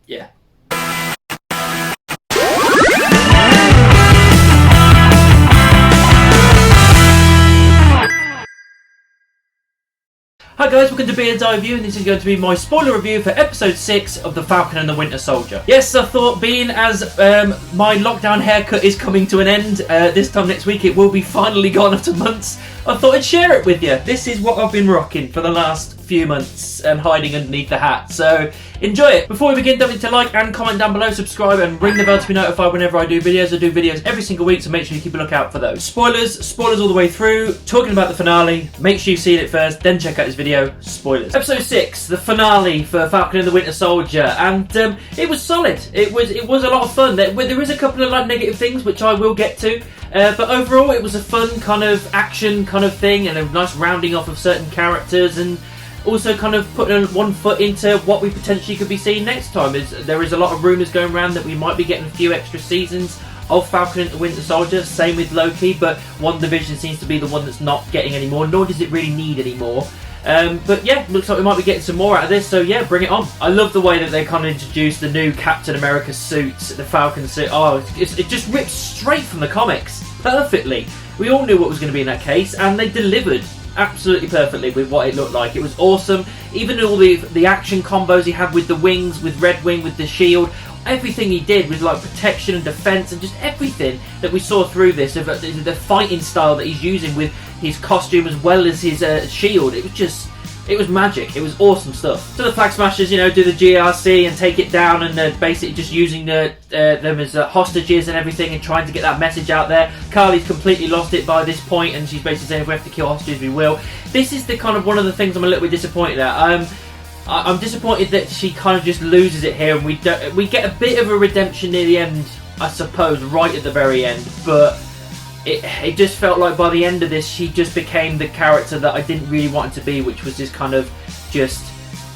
Yeah. Hi guys, welcome to Beard's Eye Review, and this is going to be my spoiler review for episode 6 of The Falcon and the Winter Soldier. Yes, I thought being as my lockdown haircut is coming to an end, this time next week it will be finally gone after months, I thought I'd share it with you. This is what I've been rocking for the last few months and hiding underneath the hat, so enjoy it. Before we begin, don't forget to like and comment down below, subscribe and ring the bell to be notified whenever I do videos. I do videos every single week, so make sure you keep a lookout for those. Spoilers all the way through, talking about the finale. Make sure you've seen it first, then check out this video. Spoilers. Episode 6, the finale for Falcon and the Winter Soldier, and it was solid. It was a lot of fun. There is a couple of like negative things which I will get to, but overall it was a fun kind of action kind of thing, and a nice rounding off of certain characters, and also kind of putting one foot into what we potentially could be seeing next time. There is a lot of rumours going around that we might be getting a few extra seasons of Falcon and the Winter Soldier, same with Loki, but WandaVision seems to be the one that's not getting any more, nor does it really need any more. But yeah, looks like we might be getting some more out of this, so yeah, bring it on. I love the way that they kind of introduced the new Captain America suit, the Falcon suit. Oh, it just rips straight from the comics, perfectly. We all knew what was going to be in that case, and they delivered absolutely perfectly with what it looked like. It was awesome. Even all the action combos he had with the wings, with Red Wing, with the shield, everything he did with like protection and defense, and just everything that we saw through this, of the fighting style that he's using with his costume as well as his shield. It was magic. It was awesome stuff. So the Flag Smashers, you know, do the GRC and take it down, and basically just using them as hostages and everything, and trying to get that message out there. Carly's completely lost it by this point, and she's basically saying if we have to kill hostages, we will. This is the kind of one of the things I'm a little bit disappointed at. I'm disappointed that she kind of just loses it here, and we get a bit of a redemption near the end, I suppose, right at the very end, but it just felt like by the end of this she just became the character that I didn't really want her to be, which was this kind of just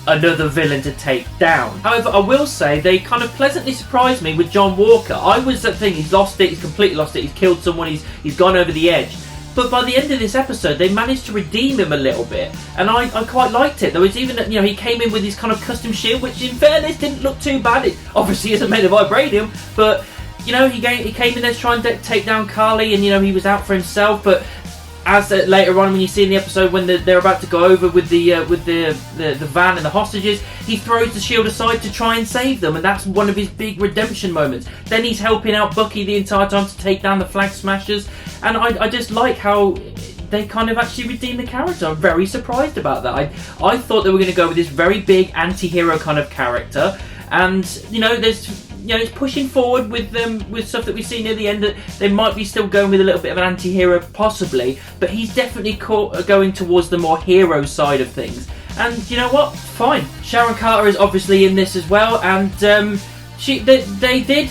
another villain to take down. However, I will say they kind of pleasantly surprised me with John Walker. I was thinking he's lost it, he's completely lost it, he's killed someone, he's gone over the edge. But by the end of this episode, they managed to redeem him a little bit, and I quite liked it. There was even, you know, he came in with his kind of custom shield, which in fairness didn't look too bad. It obviously isn't made of vibranium, but you know, he came in there trying to take down Carly, and you know, he was out for himself. But as later on, when you see in the episode when they're about to go over with the van and the hostages, he throws the shield aside to try and save them, and that's one of his big redemption moments. Then he's helping out Bucky the entire time to take down the Flag Smashers, and I just like how they kind of actually redeem the character. I'm very surprised about that. I thought they were going to go with this very big anti-hero kind of character, and you know, it's pushing forward with stuff that we see near the end. That they might be still going with a little bit of an anti-hero, possibly, but he's definitely going towards the more hero side of things. And you know what? Fine. Sharon Carter is obviously in this as well, and they did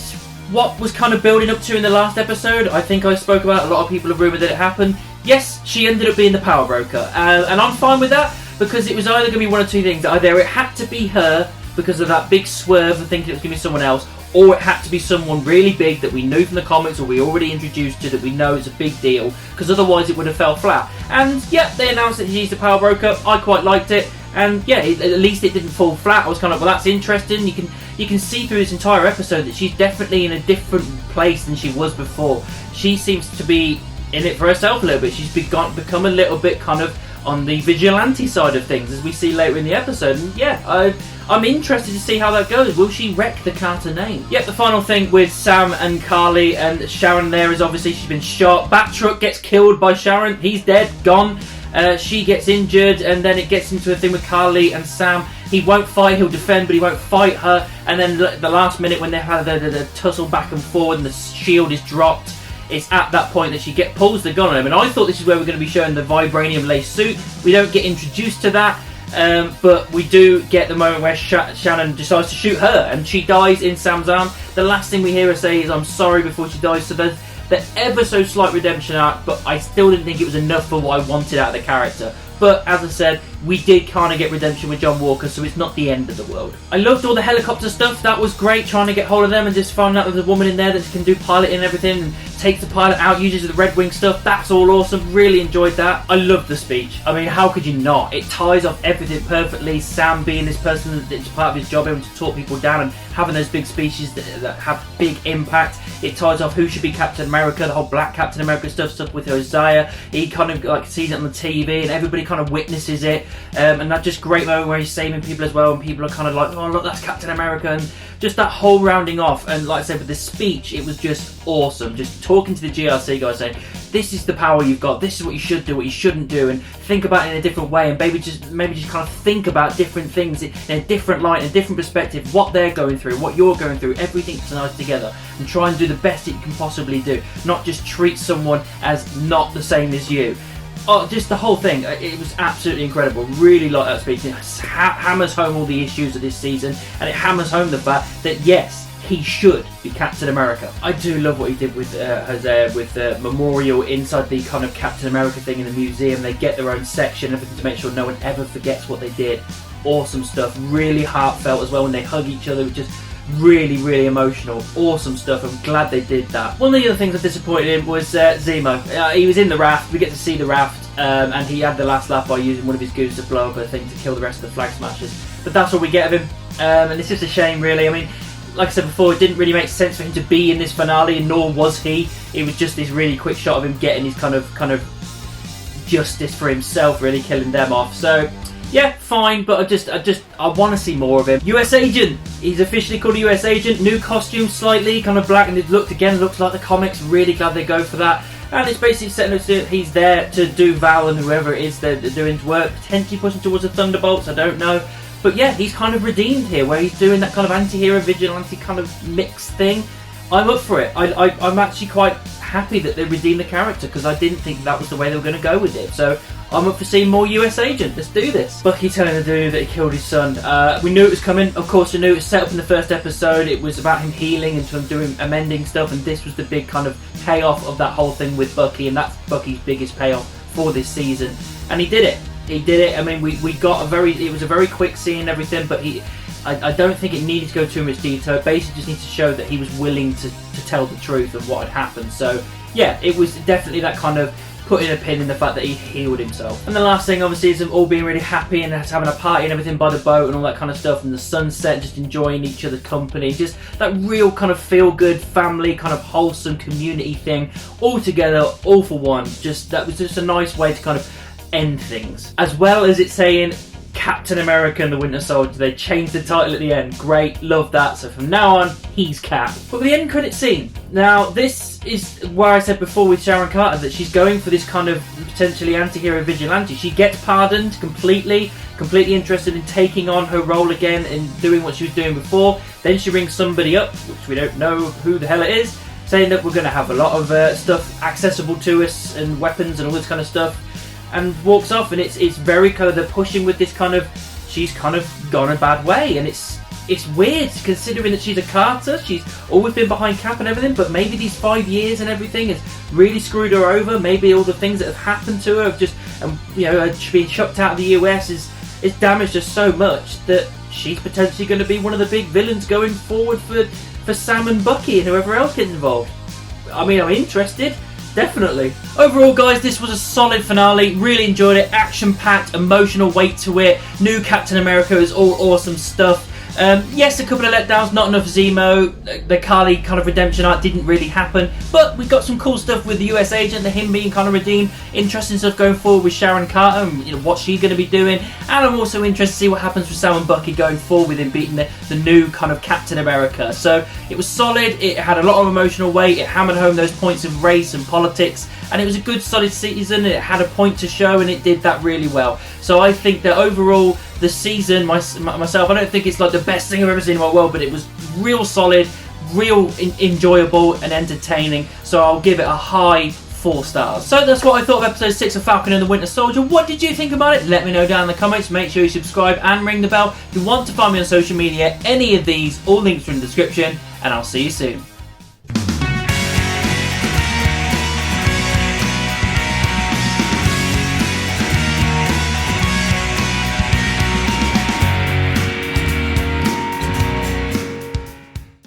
what was kind of building up to in the last episode. I think I spoke about it. A lot of people have rumoured that it happened. Yes, she ended up being the power broker, and I'm fine with that, because it was either going to be one of two things. Either it had to be her because of that big swerve of thinking it was going to be someone else, or it had to be someone really big that we knew from the comics, or we already introduced to, that we know is a big deal, because otherwise it would have fell flat. And yeah, they announced that she's the power broker. I quite liked it, and yeah, at least it didn't fall flat. I was kind of, well, that's interesting. You can see through this entire episode that she's definitely in a different place than she was before. She seems to be in it for herself a little bit. She's become a little bit kind of on the vigilante side of things, as we see later in the episode. And yeah, I'm interested to see how that goes. Will she wreck the Carter name? Yep, the final thing with Sam and Carly and Sharon there is obviously she's been shot. Batroc gets killed by Sharon. He's dead, gone. She gets injured, and then it gets into a thing with Carly and Sam. He won't fight, he'll defend, but he won't fight her. And then the last minute, when they have the tussle back and forward and the shield is dropped, it's at that point that she pulls the gun on him. And I thought this is where we're going to be showing the vibranium lace suit. We don't get introduced to that, but we do get the moment where Shannon decides to shoot her, and she dies in Sam's arm. The last thing we hear her say is "I'm sorry" before she dies. So there's the ever so slight redemption arc, but I still didn't think it was enough for what I wanted out of the character. But as I said, we did kind of get redemption with John Walker, so it's not the end of the world. I loved all the helicopter stuff. That was great, trying to get hold of them and just find out there's a woman in there that can do piloting and everything. And takes the pilot out, uses the Red Wing stuff. That's all awesome. Really enjoyed that. I love the speech. I mean, how could you not? It ties off everything perfectly. Sam being this person that's part of his job, able to talk people down and having those big speeches that have big impact. It ties off who should be Captain America, the whole Black Captain America stuff with Hosea. He kind of like sees it on the TV and everybody kind of witnesses it. And that just great moment where he's saving people as well, and people are kind of like, oh look, that's Captain America, and just that whole rounding off. And like I said, with the speech, it was just awesome. Just talking to the GRC guys saying, this is the power you've got, this is what you should do, what you shouldn't do, and think about it in a different way, and maybe just kind of think about different things in a different light, in a different perspective, what they're going through, what you're going through, everything ties together, and try and do the best that you can possibly do. Not just treat someone as not the same as you. Oh, just the whole thing, it was absolutely incredible. Really like that speech. It hammers home all the issues of this season, and it hammers home the fact that yes, he should be Captain America. I do love what he did with Hosea, with the memorial inside the kind of Captain America thing in the museum. They get their own section, everything to make sure no one ever forgets what they did. Awesome stuff. Really heartfelt as well when they hug each other, which is really, really emotional. Awesome stuff. I'm glad they did that. One of the other things I disappointed in was Zemo. He was in the raft. We get to see the raft, and he had the last laugh by using one of his goons to blow up a thing to kill the rest of the Flag Smashers. But that's all we get of him, and it's just a shame, really. I mean, like I said before, it didn't really make sense for him to be in this finale, and nor was he. It was just this really quick shot of him getting his kind of justice for himself, really killing them off. So yeah, fine, but I want to see more of him. US Agent. He's officially called a US Agent. New costume, slightly kind of black, and it looks like the comics. Really glad they go for that. And it's basically setting up that he's there to do Val and whoever it is they're doing work, potentially pushing towards the Thunderbolts. I don't know. But yeah, he's kind of redeemed here, where he's doing that kind of anti-hero, vigilante kind of mix thing. I'm up for it. I'm actually quite happy that they redeemed the character, because I didn't think that was the way they were going to go with it. So I'm up for seeing more US Agent. Let's do this. Bucky telling the dude that he killed his son. We knew it was coming. Of course we knew. It was set up in the first episode. It was about him healing and doing amending stuff, and this was the big kind of payoff of that whole thing with Bucky, and that's Bucky's biggest payoff for this season. And he did it. He did it. I mean, we got it was a very quick scene and everything, but I don't think it needed to go too much detail. It basically just needs to show that he was willing to tell the truth of what had happened. So yeah, it was definitely that kind of putting a pin in the fact that he healed himself. And the last thing obviously is them all being really happy and having a party and everything by the boat and all that kind of stuff, and the sunset, just enjoying each other's company. Just that real kind of feel-good family, kind of wholesome community thing, all together, all for one. That was just a nice way to kind of end things. As well as it saying Captain America and the Winter Soldier. They changed the title at the end. Great, love that. So from now on, he's Cap. But with the end credit scene, now this is where I said before with Sharon Carter that she's going for this kind of potentially anti-hero vigilante. She gets pardoned completely interested in taking on her role again and doing what she was doing before. Then she rings somebody up, which we don't know who the hell it is, saying that we're going to have a lot of stuff accessible to us and weapons and all this kind of stuff, and walks off. And it's very kind of, they're pushing with this kind of, she's kind of gone a bad way, and it's weird considering that she's a Carter. She's always been behind Cap and everything, but maybe these 5 years and everything has really screwed her over. Maybe all the things that have happened to her have just, being chucked out of the US it's damaged her so much that she's potentially going to be one of the big villains going forward for Sam and Bucky and whoever else gets involved. I mean, I'm interested. Definitely. Overall, guys, this was a solid finale. Really enjoyed it. Action-packed, emotional weight to it. New Captain America is all awesome stuff. Yes, a couple of letdowns, not enough Zemo. The Carly kind of redemption arc didn't really happen, but we got some cool stuff with the US Agent, him being kind of redeemed. Interesting stuff going forward with Sharon Carter and what she's going to be doing. And I'm also interested to see what happens with Sam and Bucky going forward with him beating the new kind of Captain America. So it was solid. It had a lot of emotional weight. It hammered home those points of race and politics. And it was a good solid season. It had a point to show, and it did that really well. So I think that overall, the season, myself, I don't think it's like the best thing I've ever seen in my world, but it was real solid, real enjoyable and entertaining. So I'll give it a high 4 stars. So that's what I thought of episode 6 of Falcon and the Winter Soldier. What did you think about it? Let me know down in the comments. Make sure you subscribe and ring the bell. If you want to find me on social media, any of these, all links are in the description, and I'll see you soon.